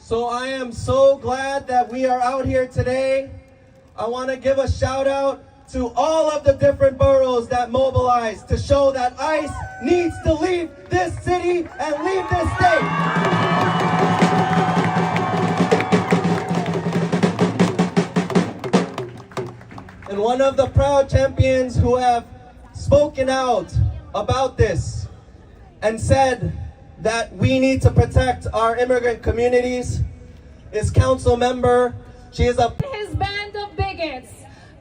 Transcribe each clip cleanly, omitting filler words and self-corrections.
So I am so glad that we are out here today. I want to give a shout out to all of the different boroughs that mobilized to show that ICE needs to leave this city and leave this state. And one of the proud champions who have spoken out about this and said that we need to protect our immigrant communities is council member. She is his band of bigots,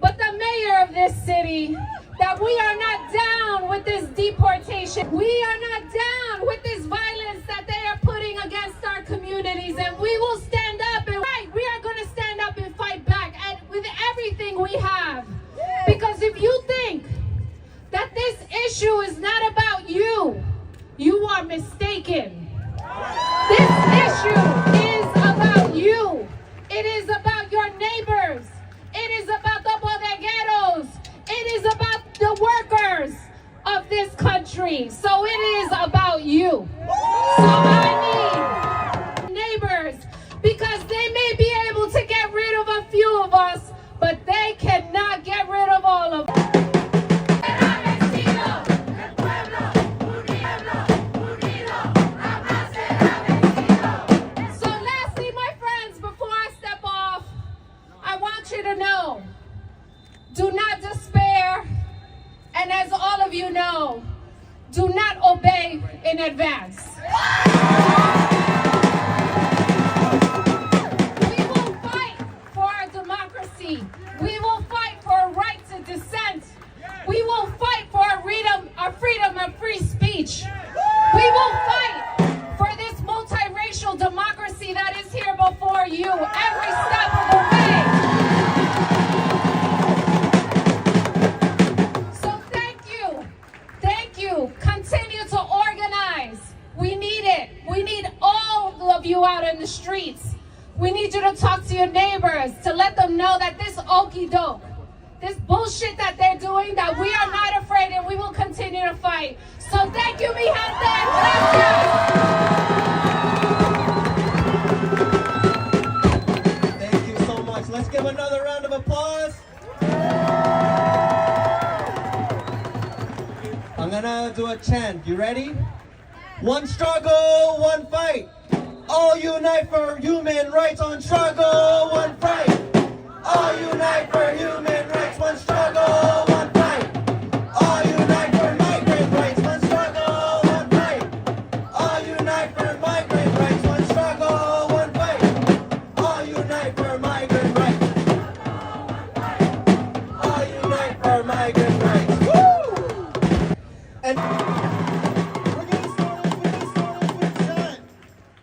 but the mayor of this city, that we are not down with this deportation. We are not down with this violence that they are putting against our communities, and we will stand up and fight. We are going to stand up and fight back and with everything we have. Because if you think that this issue is not about you, you are mistaken. This issue is about you. It is about your neighbors. It is about the bodegueros. It is about the workers of this country. So it is about you. So I need neighbors, because they may be able to get rid of a few of us, but they cannot get rid of all of us. Do not despair, and as all of you know, do not obey in advance. We will fight for our democracy. We will fight for a right to dissent. We will fight for our freedom of free speech. We will fight for this multiracial democracy that is here before you every step of the way. Continue to organize. We need it. We need all of you out in the streets. We need you to talk to your neighbors, to let them know that this okie doke, this bullshit that they're doing, that we are not afraid and we will continue to fight. So thank you, mi gente. Gracias. Thank you so much. Let's give another round of applause. I'm gonna do a chant. You ready? One struggle, one fight. All unite for human rights. One struggle, one fight. All unite for human rights. One struggle, one fight. All unite for migrant rights. One struggle, one fight. All unite for migrant rights. One struggle, one fight. All unite for migrant rights. All unite for migrant rights. And we're getting started with the chant.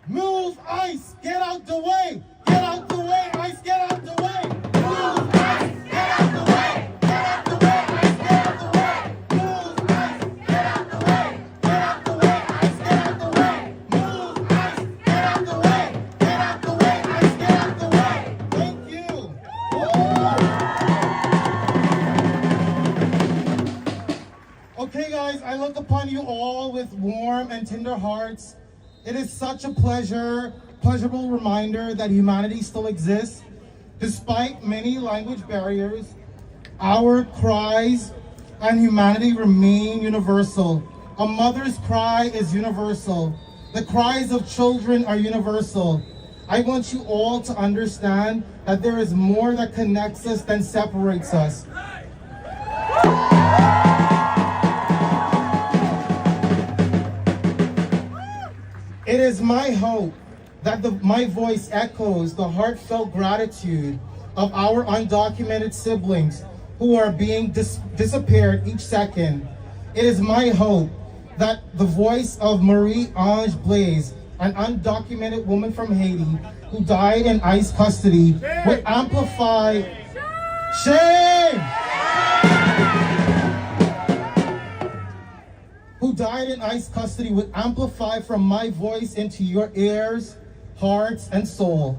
Move, ICE, get out the way. Get out the way, ICE, get out the way. Move, ICE, get out the way. Get out the way, ICE, get out the way. Move, ICE, get out the way. Get out the way, ICE, get out the way. Move, ICE, get out the way. Get out the way, ICE, get out the way. Thank you. Okay, guys, I look upon you all with warm and tender hearts. It is such a pleasurable reminder that humanity still exists. Despite many language barriers, our cries and humanity remain universal. A mother's cry is universal. The cries of children are universal. I want you all to understand that there is more that connects us than separates us. It is my hope that my voice echoes the heartfelt gratitude of our undocumented siblings who are being disappeared each second. It is my hope that the voice of Marie-Ange Blaise, an undocumented woman from Haiti who died in ICE custody, would amplify shame! Who died in ICE custody would amplify from my voice into your ears, hearts, and soul.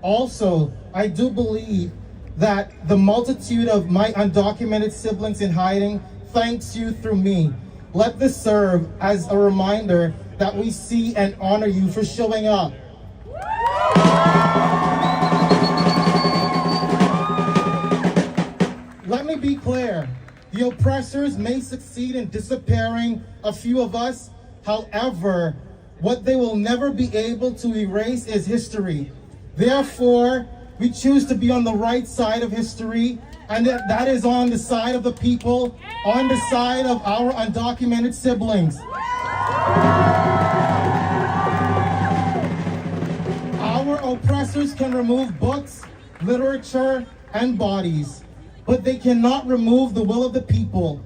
Also, I do believe that the multitude of my undocumented siblings in hiding thanks you through me. Let this serve as a reminder that we see and honor you for showing up. Let me be clear. The oppressors may succeed in disappearing a few of us. However, what they will never be able to erase is history. Therefore, we choose to be on the right side of history, and that is on the side of the people, on the side of our undocumented siblings. Our oppressors can remove books, literature, and bodies, but they cannot remove the will of the people.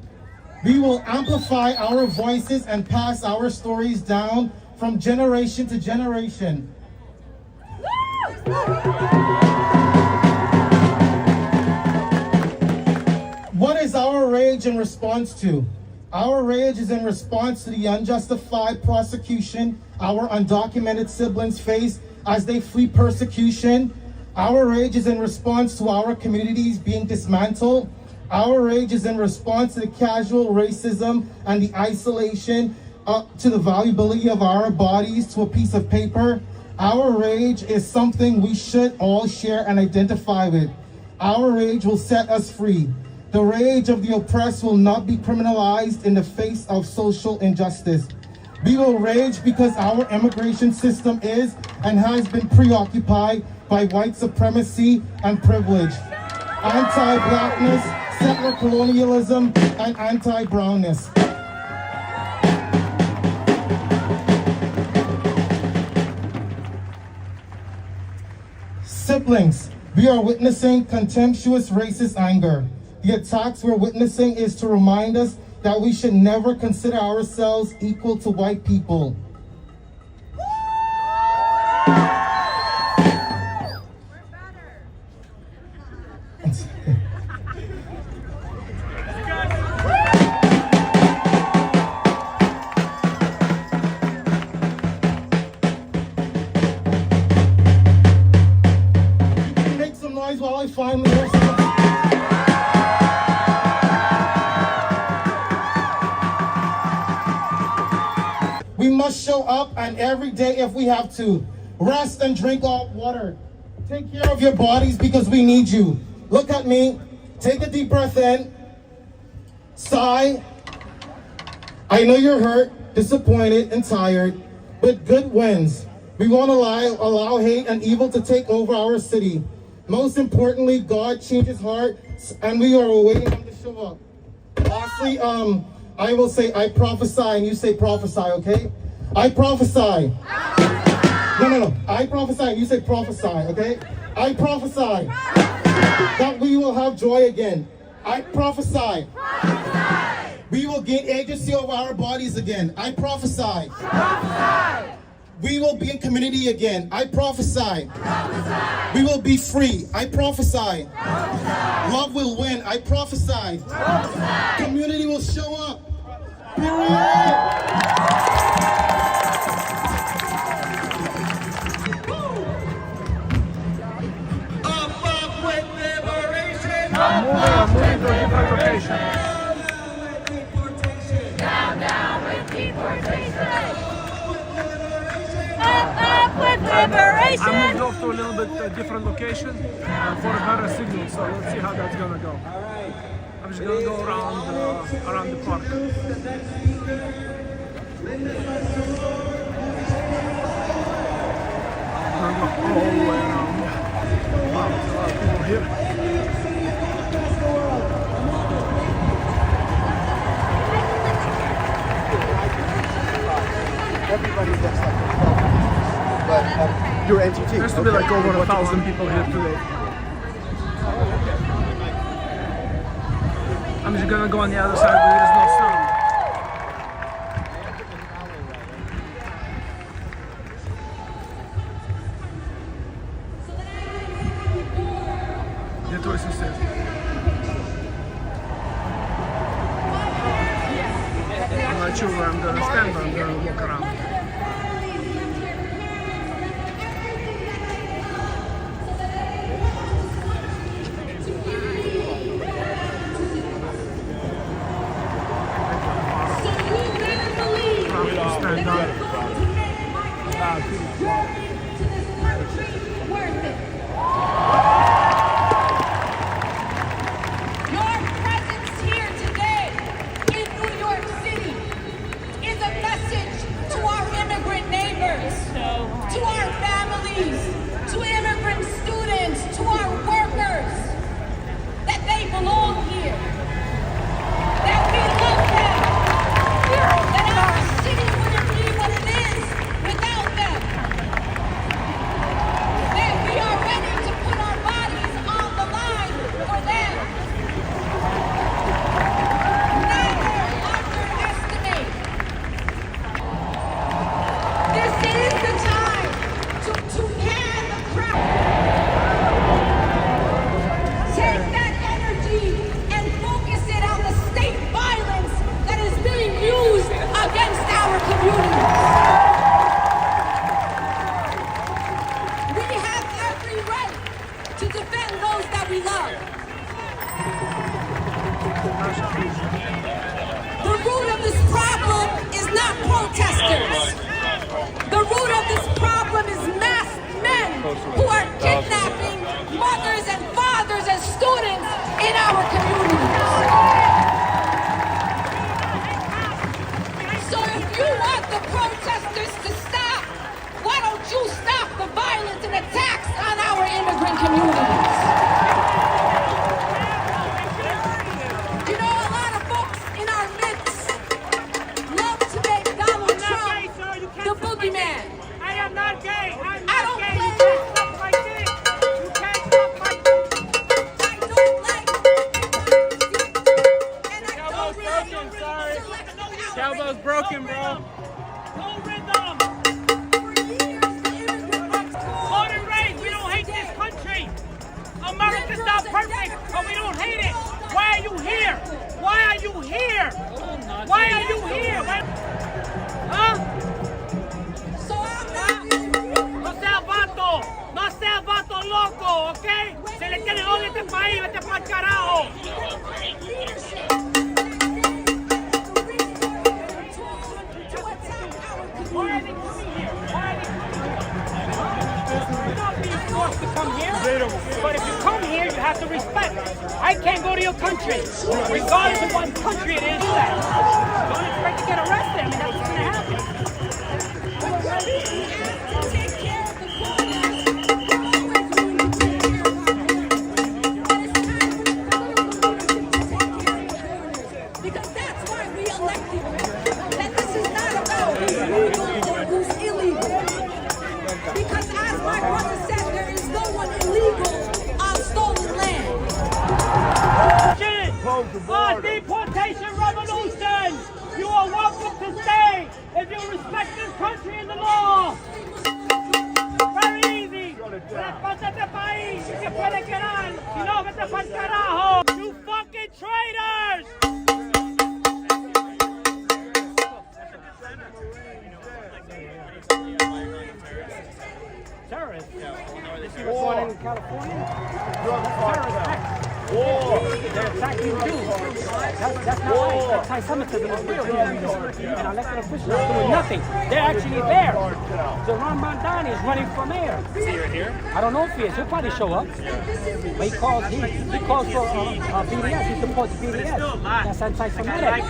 We will amplify our voices and pass our stories down from generation to generation. What is our rage in response to? Our rage is in response to the unjustified prosecution our undocumented siblings face as they flee persecution. Our rage is in response to our communities being dismantled. Our rage is in response to the casual racism and the isolation, to the valuability of our bodies to a piece of paper. Our rage is something we should all share and identify with. Our rage will set us free. The rage of the oppressed will not be criminalized in the face of social injustice. We will rage because our immigration system is and has been preoccupied by white supremacy and privilege, anti-blackness, settler colonialism, and anti-brownness. Siblings, we are witnessing contemptuous racist anger. The attacks we're witnessing is to remind us that we should never consider ourselves equal to white people. Make some noise while I finally hear some. We must show up, and every day if we have to. Rest and drink all water. Take care of your bodies because we need you. Look at me. Take a deep breath in. Sigh. I know you're hurt, disappointed, and tired, but good wins. We won't allow hate and evil to take over our city. Most importantly, God changes hearts, and we are waiting on to show up. Lastly, I will say, I prophesy, and you say prophesy, okay? I prophesy. No. I prophesy, and you say prophesy, okay? I prophesy that we will have joy again. I prophesy. We will gain agency over our bodies again. I prophesy. We will be in community again. I prophesy. We will be free. I prophesy. Love will win. I prophesy. Community will show up. Period. Up with liberation. I'm moving to a different location. Down with deportation. Up with liberation. I moved off to a little bit different location for a better signal, so let's see how that's gonna go. I'm just gonna go around the park. I'm gonna go all the way around. Wow, there's a lot of people here. Everybody looks like they're but you're NTT. There used to be like over 1,000 people here today. I'm just gonna go on the other side where there's no sound. Deportations. I'm not sure where I'm gonna stand, but I'm gonna walk around. Stand up. journey to this country worth it. Your presence here today in New York City is a message to our immigrant neighbors, to our families, to immigrant students, to our workers, that they belong here, that we love them, that our city wouldn't be what it is without them, that we are ready to put our bodies on the line for them. Never underestimate. This is the time to can the crowd. Take that energy and focus it on the state violence that is being used against our communities. We have every right to defend those that we love. The root of this problem is not protesters. The root of this problem is masked men who are kidnapping mothers and fathers and students in our communities. So if you want the protesters to stop, why don't you stop the violence and attacks on our immigrant communities? You know, a lot of folks in our midst love to make Donald Trump the boogeyman. I am not gay. I'm I not don't gay. play- You can't suck my dick. You can't suck my dick. I don't like and I don't really sorry. select Elbow's broken, bro. No rhythm. For years, the immigrant Born and raised, we don't hate this country. America's not perfect, but we don't hate it. Why are you here? Why are you here? Why are you here? Huh? So I'm not really No seas vato. No seas vato loco, ¿ok? Se le tiene odio a este país, vete pa'l carajo. Why are they coming here? Why are they coming here? You're not being forced to come here. But if you come here, you have to respect. I can't go to your country. Regardless of what country it is, do that. Don't expect to get arrested. I mean, that's what's going to happen. take care of the poor. We're always going to take care of our communities. And it's time for the federal government to take care of the foreigners. Because that's why we elected them. That this is not about who's legal or who's illegal. Because as my brother said, there is no one illegal on stolen land. Deportation revolution! You are welcome to stay if you respect this country and the law. Very easy. Respeta este país. Que puede quedar. Si no, vete pa'l carajo. You fucking traitors! Terrorists? You were born in California? Terrorist act. They're attacking Jews. That's not right. That's anti-Semitism is real here in New York. And elected officials are doing nothing. They're actually there. Ron Mondani is running for mayor. Is he here? I don't know if he is. He'll probably show up. But he calls for BDS. He supports BDS. That's anti-Semitic.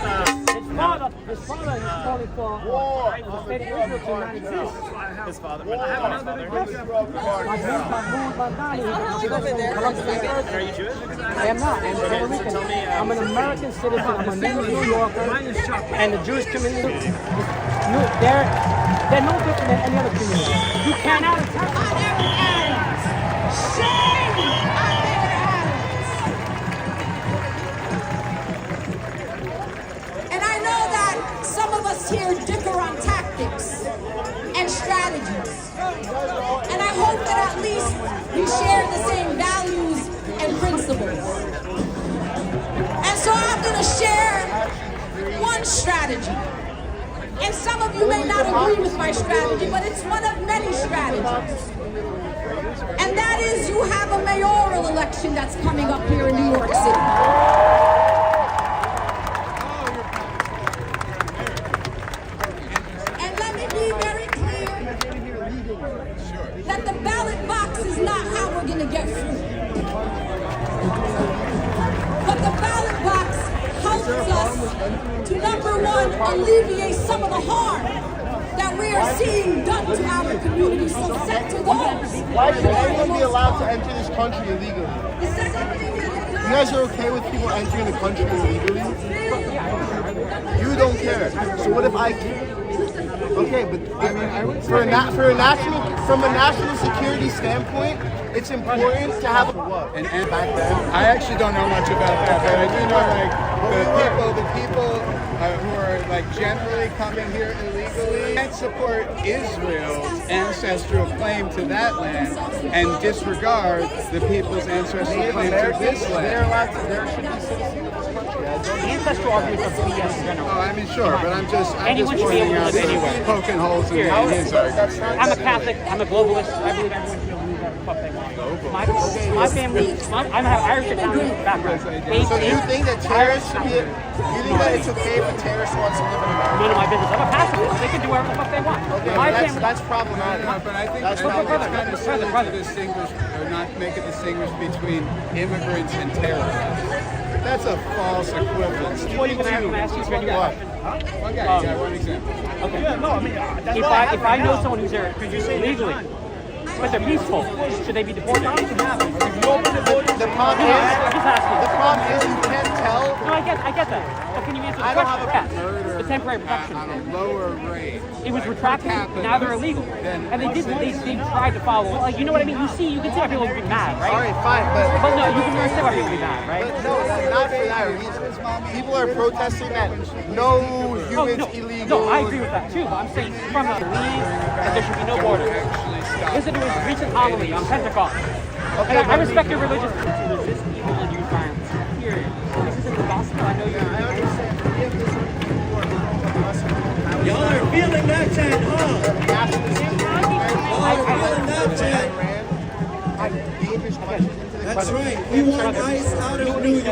His father is calling for the state of Israel to not exist. His father. I have another father. My grandpa, Mondani, he lives in Columbus, New Jersey. Are you Jewish? I am not. I'm Puerto Rican. I'm an American citizen. I'm a native New Yorker. And the Jewish community, they're no different than any other community. You cannot attack On every Adams. Shame on their Adams. And I know that some of us here differ on tactics and strategies. And I hope that at least we share the same values and principles. And so I'm going to share one strategy. And some of you may not agree with my strategy, but it's one of many strategies. And that is, you have a mayoral election that's coming up here in New York City. And let me be very clear, that the ballot box is not how we're going to get through. But the ballot box helps us to, number one, alleviate some of the harm that we are seeing done to our community. So set to those. Why should anyone be allowed to enter this country illegally? You guys are okay with people entering the country illegally? You don't care. So what if I can? Okay, but I mean, from a national security standpoint, it's important to have and back then. I actually don't know much about that, but I do know like the people who are like generally coming here illegally can't support Israel's ancestral claim to that land and disregard the people's ancestral claim to this land. They're allowed to. There should be citizens of this country. The ancestral arguments of BS in general. Oh, I mean, sure, but I'm just Anyone should be pointing able to out live anywhere. poking holes in his argument. I'm a Catholic. I'm a globalist. I believe everyone should be able to do whatever the fuck they want. My family, I have Irish Italian background. So you think that terrorists should be? You think that it's okay if a terrorist wants to live in America? None of my business. I'm a pacifist. They can do whatever the fuck they want. Okay, My that's, family. that's problematic. No, but I think That's it's problematic. kind of silly to distinguish or not make a distinguish between immigrants and terrorists. That's a false equivalence. What are you going to ask you? Can you question? Okay, yeah, one example. Okay. Yeah, no, I mean, if I know someone who's there illegally, but they're peaceful, should they be deported? The problem is you can't tell. No, I get that. But can you answer the I don't question? have a Yes. The temporary protection On a thing. lower rate. It was retracted. Now they're illegal, and they tried to follow. Like, you know what I mean? You see why people would be mad, right? All right, fine, But no, you can understand why people would be mad, right? but no, not for that reason. People are protesting that no humans illegal. No, I agree with that too. But I'm saying from the believe that there should be no borders. Listen to his recent homily on Pentecost. Okay, And I respect your religious to resist evil and use violence. Period. This isn't the gospel. I know you're. Y'all are feeling that chant, huh? Y'all are feeling that chant. That's right. We want ICE out of New York.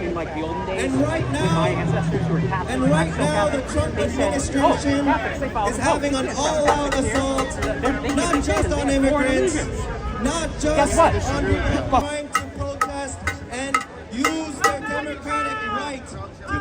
In like the olden days, And right my now, ancestors who were Catholic, and right I'm still now, the Catholic, Trump they said, administration Catholics, they follow is the Pope. having an all-out assault, not just on immigrants, not just on people trying to protest and use their democratic right to